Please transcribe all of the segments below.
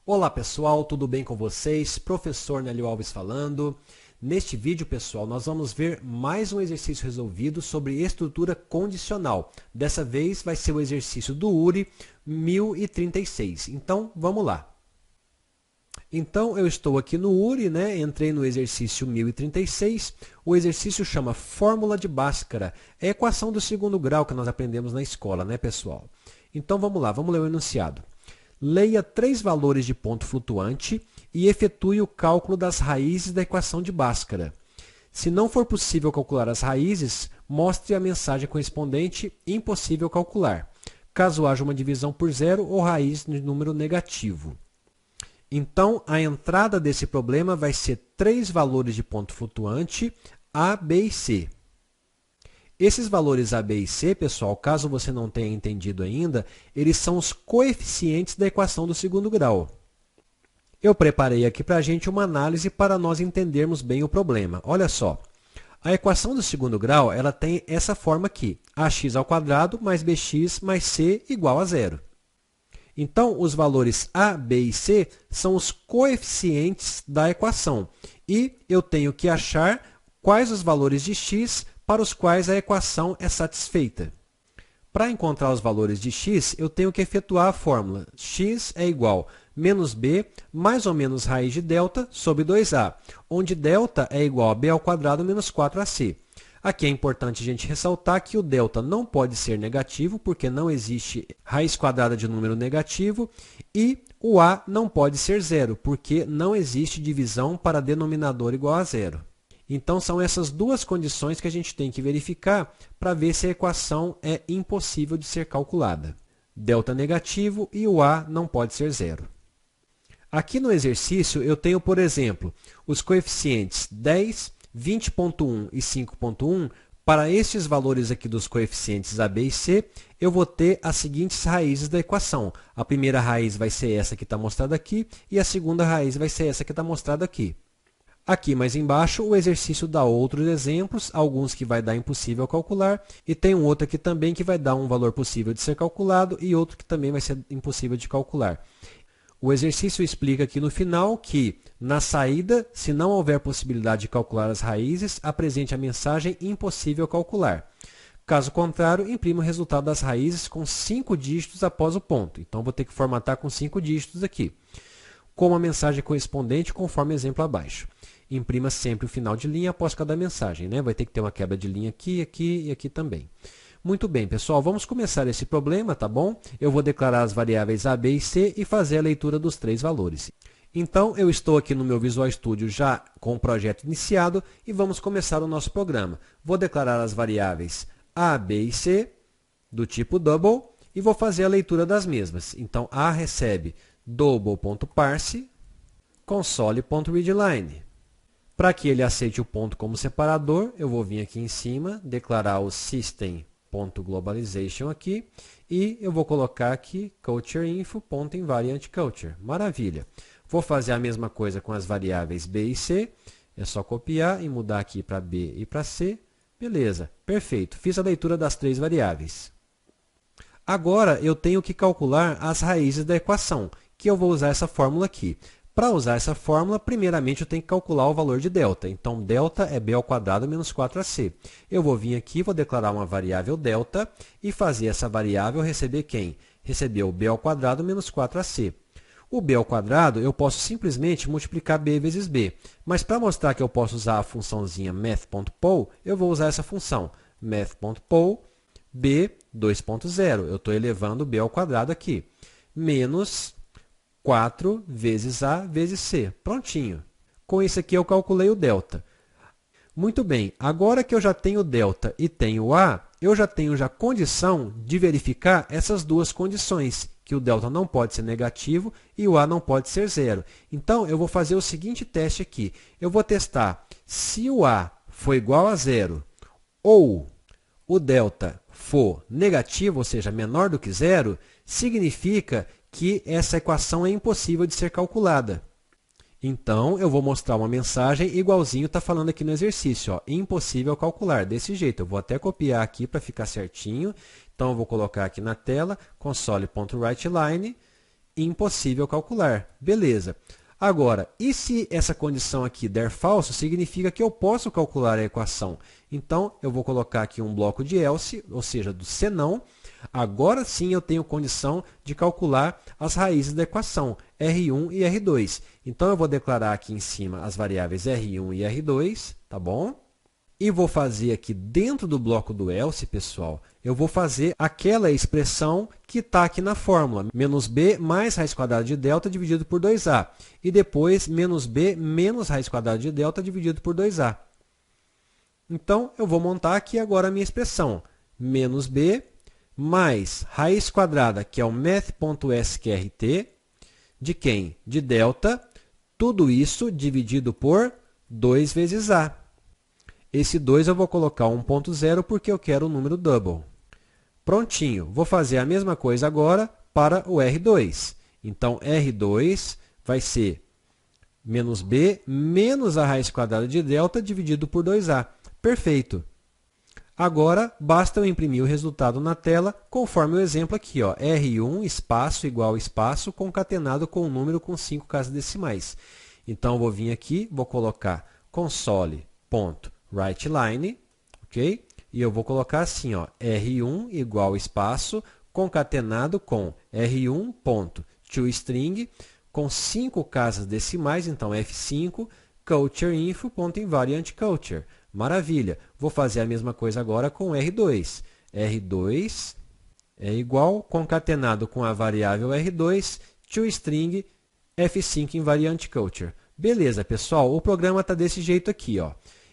Olá pessoal, tudo bem com vocês? Professor Nélio Alves falando. Neste vídeo, pessoal, nós vamos ver mais um exercício resolvido sobre estrutura condicional. Dessa vez vai ser o exercício do URI 1036. Então, vamos lá. Então, eu estou aqui no URI, né? Entrei no exercício 1036. O exercício chama Fórmula de Bhaskara. É a equação do segundo grau que nós aprendemos na escola, né, pessoal? Então, vamos lá, vamos ler o enunciado. Leia 3 valores de ponto flutuante e efetue o cálculo das raízes da equação de Bhaskara. Se não for possível calcular as raízes, mostre a mensagem correspondente impossível calcular, caso haja uma divisão por zero ou raiz de número negativo. Então, a entrada desse problema vai ser 3 valores de ponto flutuante A, B e C. Esses valores A, B e C, pessoal, caso você não tenha entendido ainda, eles são os coeficientes da equação do segundo grau. Eu preparei aqui para a gente uma análise para nós entendermos bem o problema. Olha só, a equação do segundo grau ela tem essa forma aqui, ax² mais bx mais c igual a zero. Então, os valores A, B e C são os coeficientes da equação. E eu tenho que achar quais os valores de x para os quais a equação é satisfeita. Para encontrar os valores de x, eu tenho que efetuar a fórmula. X é igual a menos b mais ou menos raiz de delta sobre 2a, onde delta é igual a b² menos 4ac. Aqui é importante a gente ressaltar que o delta não pode ser negativo, porque não existe raiz quadrada de número negativo, e o a não pode ser zero, porque não existe divisão para denominador igual a zero. Então, são essas duas condições que a gente tem que verificar para ver se a equação é impossível de ser calculada. Delta negativo e o a não pode ser zero. Aqui no exercício, eu tenho, por exemplo, os coeficientes 10, 20.1 e 5.1. Para estes valores aqui dos coeficientes A, B e C, eu vou ter as seguintes raízes da equação. A primeira raiz vai ser essa que está mostrada aqui e a segunda raiz vai ser essa que está mostrada aqui. Aqui mais embaixo, o exercício dá outros exemplos, alguns que vai dar impossível calcular, e tem um outro aqui também que vai dar um valor possível de ser calculado e outro que também vai ser impossível de calcular. O exercício explica aqui no final que, na saída, se não houver possibilidade de calcular as raízes, apresente a mensagem impossível calcular. Caso contrário, imprima o resultado das raízes com 5 dígitos após o ponto. Então, vou ter que formatar com 5 dígitos aqui, com a mensagem correspondente conforme o exemplo abaixo. Imprima sempre o final de linha após cada mensagem, né? Vai ter que ter uma quebra de linha aqui, aqui e aqui também. Muito bem, pessoal, vamos começar esse problema, tá bom? Eu vou declarar as variáveis A, B e C e fazer a leitura dos 3 valores. Então, eu estou aqui no meu Visual Studio já com o projeto iniciado e vamos começar o nosso programa. Vou declarar as variáveis A, B e C do tipo double e vou fazer a leitura das mesmas. Então, A recebe double.parse console.readline. Para que ele aceite o ponto como separador, eu vou vir aqui em cima, declarar o system.globalization aqui, e eu vou colocar aqui cultureinfo.invariantCulture. Maravilha! Vou fazer a mesma coisa com as variáveis B e C, é só copiar e mudar aqui para B e para C. Beleza, perfeito, fiz a leitura das 3 variáveis. Agora, eu tenho que calcular as raízes da equação, que eu vou usar essa fórmula aqui. Para usar essa fórmula, primeiramente eu tenho que calcular o valor de delta. Então, delta é b² menos 4ac. Eu vou vir aqui, vou declarar uma variável delta e fazer essa variável receber quem? Receber o b² menos 4ac. O b² eu posso simplesmente multiplicar b vezes b. Mas para mostrar que eu posso usar a funçãozinha math.poll, eu vou usar essa função. Math.poll b 2.0. Eu estou elevando o b² aqui. Menos 4 vezes A vezes C. Prontinho. Com isso aqui eu calculei o delta. Muito bem, agora que eu já tenho delta e tenho A, eu já tenho condição de verificar essas duas condições, que o delta não pode ser negativo e o A não pode ser zero. Então, eu vou fazer o seguinte teste aqui. Eu vou testar se o A for igual a zero ou o delta for negativo, ou seja, menor do que zero, significa que essa equação é impossível de ser calculada. Então, eu vou mostrar uma mensagem igualzinho está falando aqui no exercício. Ó, impossível calcular, desse jeito. Eu vou até copiar aqui para ficar certinho. Então, eu vou colocar aqui na tela, console.writeline, impossível calcular. Beleza. Agora, e se essa condição aqui der falso, significa que eu posso calcular a equação. Então, eu vou colocar aqui um bloco de else, ou seja, do senão. Agora sim eu tenho condição de calcular as raízes da equação, R1 e R2. Então, eu vou declarar aqui em cima as variáveis R1 e R2, tá bom? E vou fazer aqui dentro do bloco do else, pessoal, eu vou fazer aquela expressão que está aqui na fórmula, menos b mais raiz quadrada de delta dividido por 2a. E depois, menos b menos raiz quadrada de delta dividido por 2a. Então, eu vou montar aqui agora a minha expressão. Menos b mais raiz quadrada, que é o math.sqrt, de quem? De delta, tudo isso dividido por 2 vezes a. Esse 2 eu vou colocar 1.0 porque eu quero o número double. Prontinho. Vou fazer a mesma coisa agora para o R2. Então, R2 vai ser menos b menos a raiz quadrada de delta dividido por 2a. Perfeito. Agora, basta eu imprimir o resultado na tela, conforme o exemplo aqui, ó, R1 espaço igual espaço concatenado com um número com 5 casas decimais. Então, eu vou vir aqui, vou colocar console.writeLine, ok? E eu vou colocar assim, ó, R1 igual espaço concatenado com R1.toString com 5 casas decimais, então F5, cultureinfo.invariantCulture. Maravilha. Vou fazer a mesma coisa agora com R2. R2 é igual, concatenado com a variável R2, toString F5 invariantCulture. Beleza, pessoal. O programa está desse jeito aqui, ó.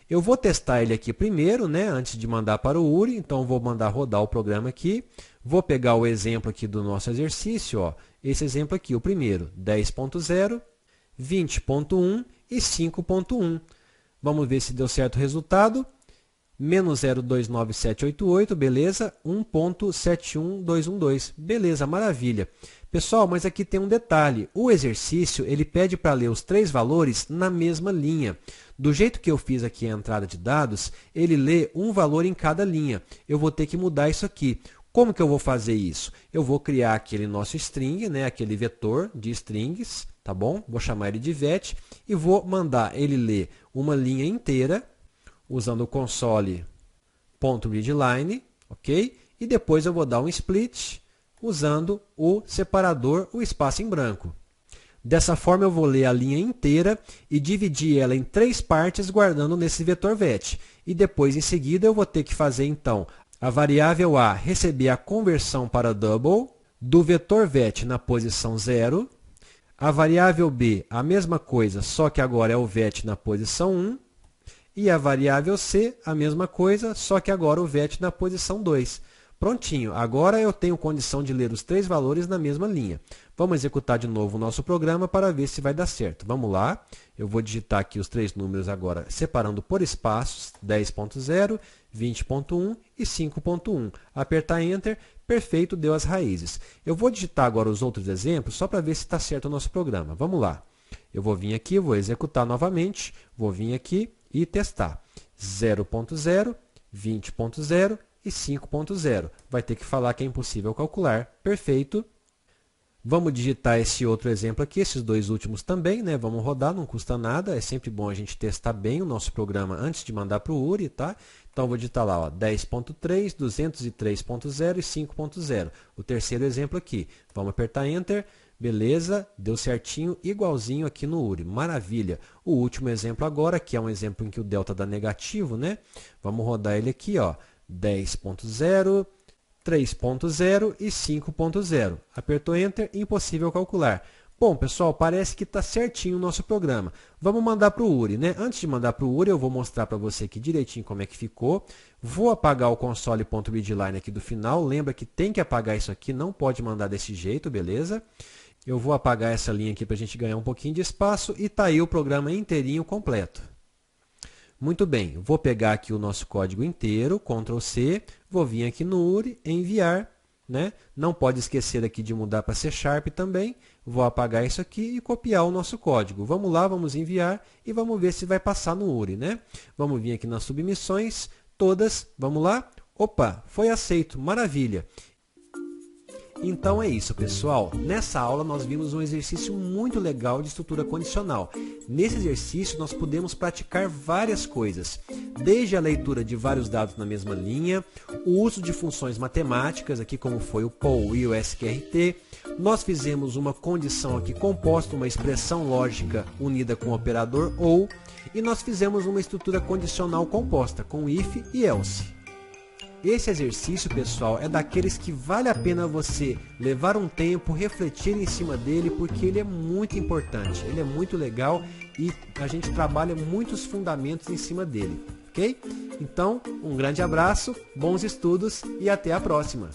Eu vou testar ele aqui primeiro, né, antes de mandar para o URI. Então, vou mandar rodar o programa aqui. Vou pegar o exemplo aqui do nosso exercício, ó. Esse exemplo aqui, o primeiro, 10.0, 20.1 e 5.1. Vamos ver se deu certo o resultado. Menos 0,29788, beleza. 1.71212, beleza, maravilha. Pessoal, mas aqui tem um detalhe. O exercício, ele pede para ler os 3 valores na mesma linha. Do jeito que eu fiz aqui a entrada de dados, ele lê um valor em cada linha. Eu vou ter que mudar isso aqui. Como que eu vou fazer isso? Eu vou criar aquele nosso string, né, aquele vetor de strings, tá bom? Vou chamar ele de vet e vou mandar ele ler uma linha inteira, usando o console.readline, ok? E depois eu vou dar um split, usando o separador, o espaço em branco. Dessa forma eu vou ler a linha inteira e dividir ela em 3 partes, guardando nesse vetor vet. E depois, em seguida, eu vou ter que fazer, então, a variável a receber a conversão para double do vetor vet na posição 0. A variável b, a mesma coisa, só que agora é o vet na posição 1. E a variável c, a mesma coisa, só que agora o vet na posição 2. Prontinho, agora eu tenho condição de ler os 3 valores na mesma linha. Vamos executar de novo o nosso programa para ver se vai dar certo. Vamos lá, eu vou digitar aqui os 3 números agora, separando por espaços, 10.0, 20.1 e 5.1. Apertar Enter, perfeito, deu as raízes. Eu vou digitar agora os outros exemplos, só para ver se está certo o nosso programa. Vamos lá, eu vou vir aqui, vou executar novamente, vou vir aqui e testar. 0.0, 20.0 e 5.0. Vai ter que falar que é impossível calcular. Perfeito. Vamos digitar esse outro exemplo aqui, esses 2 últimos também, né? Vamos rodar, não custa nada. É sempre bom a gente testar bem o nosso programa antes de mandar para o URI, tá? Então, vou digitar lá, ó, 10.3, 203.0 e 5.0. O terceiro exemplo aqui. Vamos apertar Enter. Beleza, deu certinho, igualzinho aqui no URI. Maravilha. O último exemplo agora, que é um exemplo em que o delta dá negativo, né? Vamos rodar ele aqui, ó. 10.0, 3.0 e 5.0. Apertou Enter, impossível calcular. Bom, pessoal, parece que está certinho o nosso programa. Vamos mandar para o URI, né? Antes de mandar para o URI, eu vou mostrar para você aqui direitinho como é que ficou. Vou apagar o console.readline aqui do final. Lembra que tem que apagar isso aqui, não pode mandar desse jeito, beleza? Eu vou apagar essa linha aqui para a gente ganhar um pouquinho de espaço e está aí o programa inteirinho completo. Muito bem, vou pegar aqui o nosso código inteiro, Ctrl C, vou vir aqui no URI, enviar, né? Não pode esquecer aqui de mudar para C# também, vou apagar isso aqui e copiar o nosso código. Vamos lá, vamos enviar e vamos ver se vai passar no URI, né? Vamos vir aqui nas submissões, todas, vamos lá. Opa, foi aceito, maravilha. Então é isso, pessoal. Nessa aula nós vimos um exercício muito legal de estrutura condicional. Nesse exercício nós podemos praticar várias coisas, desde a leitura de vários dados na mesma linha, o uso de funções matemáticas, aqui como foi o POL e o SQRT. Nós fizemos uma condição aqui composta, uma expressão lógica unida com o operador OR, e nós fizemos uma estrutura condicional composta com if e else. Esse exercício, pessoal, é daqueles que vale a pena você levar um tempo, refletir em cima dele, porque ele é muito importante, ele é muito legal e a gente trabalha muitos fundamentos em cima dele, ok? Então, um grande abraço, bons estudos e até a próxima!